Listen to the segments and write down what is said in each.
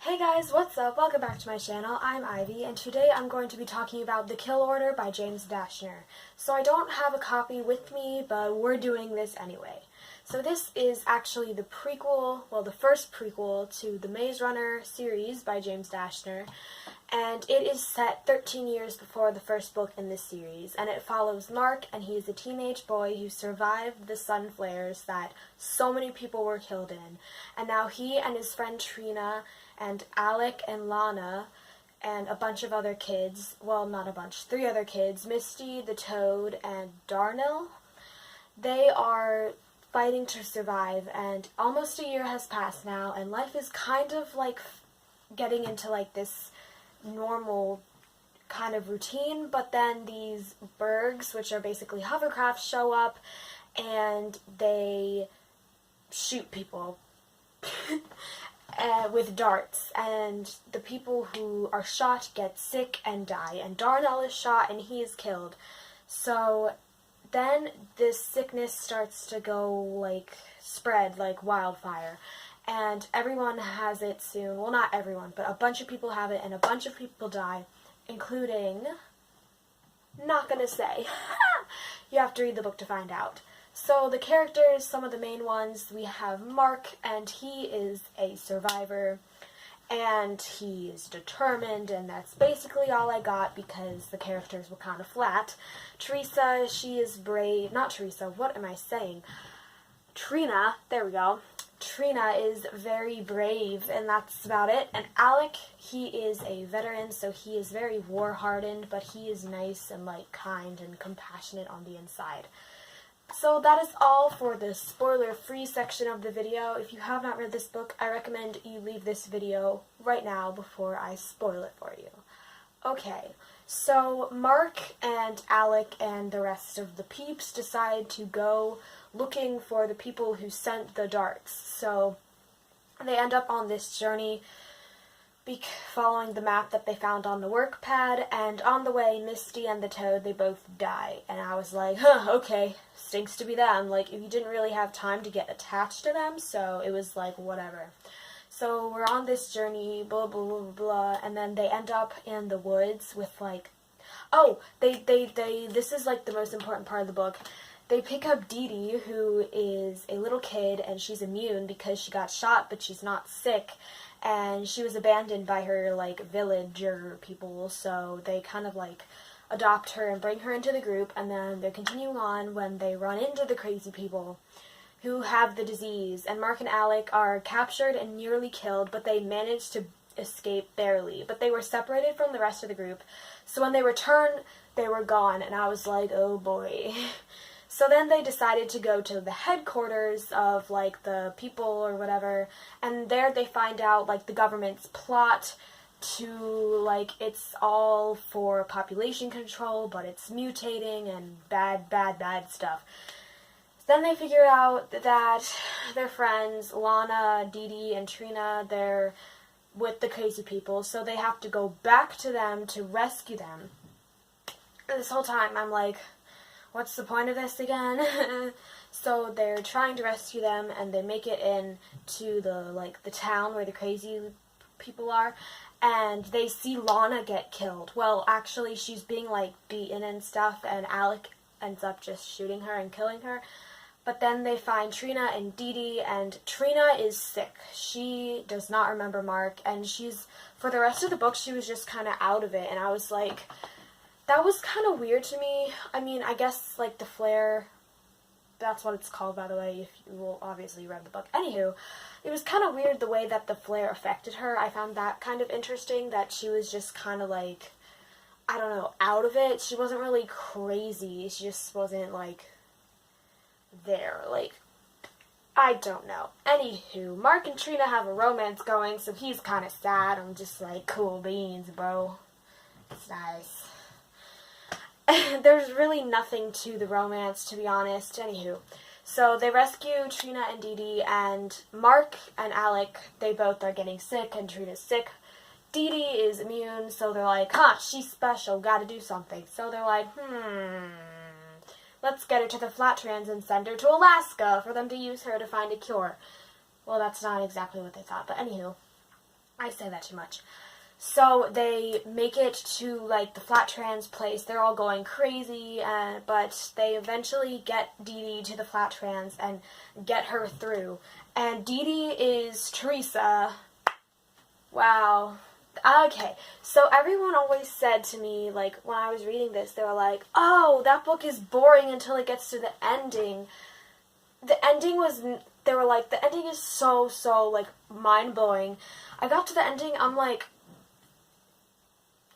Hey guys, what's up? Welcome back to my channel. I'm Ivy, and today I'm going to be talking about The Kill Order by James Dashner. So I don't have a copy with me, but we're doing this anyway. So this is actually the prequel, well, the first prequel to the Maze Runner series by James Dashner, and it is set 13 years before the first book in this series, and it follows Mark, and he is a teenage boy who survived the sun flares that so many people were killed in, and now he and his friend Trina and Alec and Lana and a bunch of other kids, well, not a bunch, 3 other kids, Misty, the Toad, and Darnell, they are fighting to survive, and almost a year has passed now, and life is kind of like getting into like this normal kind of routine, but then these bergs, which are basically hovercrafts, show up, and they shoot people with darts, and the people who are shot get sick and die, and Darnell is shot and he is killed. So then this sickness starts to go, like, spread like wildfire, and everyone has it soon. Well, not everyone, but a bunch of people have it, and a bunch of people die, including, not gonna say. You have to read the book to find out. So the characters, some of the main ones, we have Mark, and he is a survivor, and he is determined, and that's basically all I got because the characters were kind of flat. Teresa, she is brave. Not Teresa, what am I saying? Trina, there we go. Trina is very brave, and that's about it. And Alec, he is a veteran, so he is very war-hardened, but he is nice and, like, kind and compassionate on the inside. So that is all for the spoiler-free section of the video. If you have not read this book, I recommend you leave this video right now before I spoil it for you. Okay, so Mark and Alec and the rest of the peeps decide to go looking for the people who sent the darts. So they end up on this journey following the map that they found on the work pad, and on the way, Misty and the Toad, they both die. And I was like, okay, stinks to be them. Like, you didn't really have time to get attached to them, so it was like, whatever. So we're on this journey, blah, blah, blah, blah, and then they end up in the woods with, like, oh, this is, like, the most important part of the book. They pick up Dee Dee, who is a little kid, and she's immune because she got shot, but she's not sick. And she was abandoned by her, like, villager people, so they kind of, like, adopt her and bring her into the group, and then they're continuing on when they run into the crazy people who have the disease, and Mark and Alec are captured and nearly killed, but they manage to escape barely. But they were separated from the rest of the group, so when they returned, they were gone, and I was like, oh boy. So then they decided to go to the headquarters of, like, the people or whatever, and there they find out, like, the government's plot to, like, it's all for population control, but it's mutating and bad stuff. Then they figure out that their friends, Lana, Dee Dee, and Trina, they're with the crazy people, so they have to go back to them to rescue them. And this whole time I'm like, what's the point of this again? So they're trying to rescue them, and they make it in to the town where the crazy people are, and they see Lana get killed. Well, actually, she's being, like, beaten and stuff, and Alec ends up just shooting her and killing her. But then they find Trina and Dee Dee, and Trina is sick. She does not remember Mark, and for the rest of the book, she was just kind of out of it, and I was like, that was kind of weird to me. I mean, I guess, like, the flare, that's what it's called, by the way, if you will obviously read the book. Anywho, it was kind of weird the way that the flare affected her. I found that kind of interesting, that she was just kind of, like, I don't know, out of it. She wasn't really crazy. She just wasn't, like, there. Like, I don't know. Anywho, Mark and Trina have a romance going, so he's kind of sad. I'm just like, cool beans, bro. It's nice. There's really nothing to the romance, to be honest. Anywho, so they rescue Trina and Dee Dee, and Mark and Alec, they both are getting sick, and Trina's sick. Dee Dee is immune, so they're like, she's special, gotta do something. So they're like, let's get her to the Flatlands and send her to Alaska for them to use her to find a cure. Well, that's not exactly what they thought, but anywho. I say that too much. So they make it to, like, the Flat Trans place. They're all going crazy, but they eventually get Dee Dee to the Flat Trans and get her through. And Dee Dee is Teresa. Wow. Okay, so everyone always said to me, like, when I was reading this, they were like, oh, that book is boring until it gets to the ending. The ending was, they were like, the ending is so, like, mind-blowing. I got to the ending, I'm like,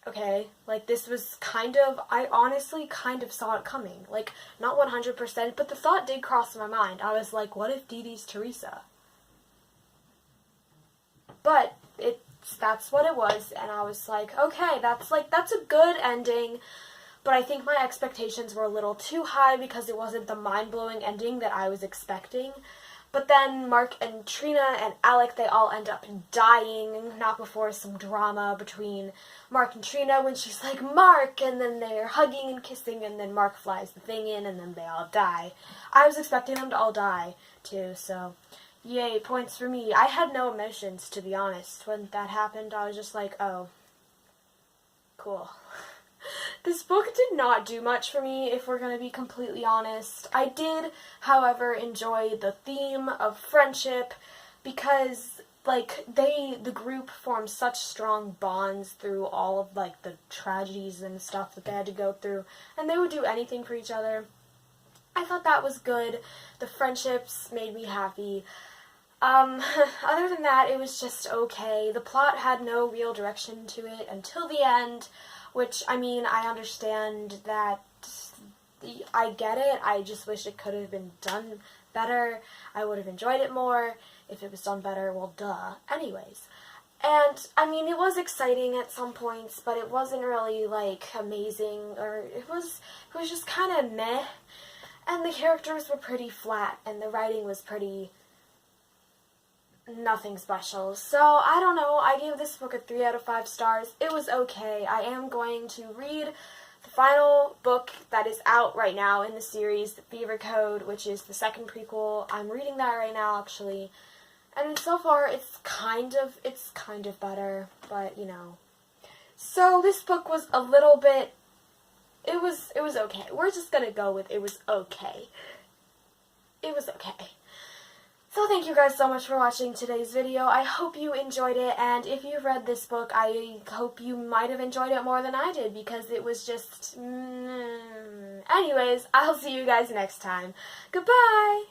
okay, like, this was kind of, I honestly kind of saw it coming. Like, not 100%, but the thought did cross my mind. I was like, what if Dee Dee's Teresa? But that's what it was, and I was like, okay, that's a good ending, but I think my expectations were a little too high because it wasn't the mind-blowing ending that I was expecting. But then Mark and Trina and Alec, they all end up dying, not before some drama between Mark and Trina when she's like, Mark, and then they're hugging and kissing, and then Mark flies the thing in, and then they all die. I was expecting them to all die, too, so yay, points for me. I had no emotions, to be honest. When that happened, I was just like, oh, cool. This book did not do much for me, if we're going to be completely honest. I did, however, enjoy the theme of friendship because, like, the group formed such strong bonds through all of, like, the tragedies and stuff that they had to go through, and they would do anything for each other. I thought that was good. The friendships made me happy. Other than that, it was just okay. The plot had no real direction to it until the end, which, I mean, I understand that, I get it. I just wish it could have been done better. I would have enjoyed it more if it was done better. Well, duh. Anyways. And, I mean, it was exciting at some points, but it wasn't really, like, amazing, or it was just kind of meh. And the characters were pretty flat, and the writing was pretty nothing special. So, I don't know, I gave this book a 3 out of 5 stars. It was okay. I am going to read the final book that is out right now in the series, The Fever Code, which is the second prequel. I'm reading that right now, actually. And so far, it's kind of better, but, you know. So, this book was a little bit, it was okay. We're just gonna go with it was okay. It was okay. So thank you guys so much for watching today's video. I hope you enjoyed it, and if you've read this book, I hope you might have enjoyed it more than I did, because it was just, Anyways, I'll see you guys next time. Goodbye!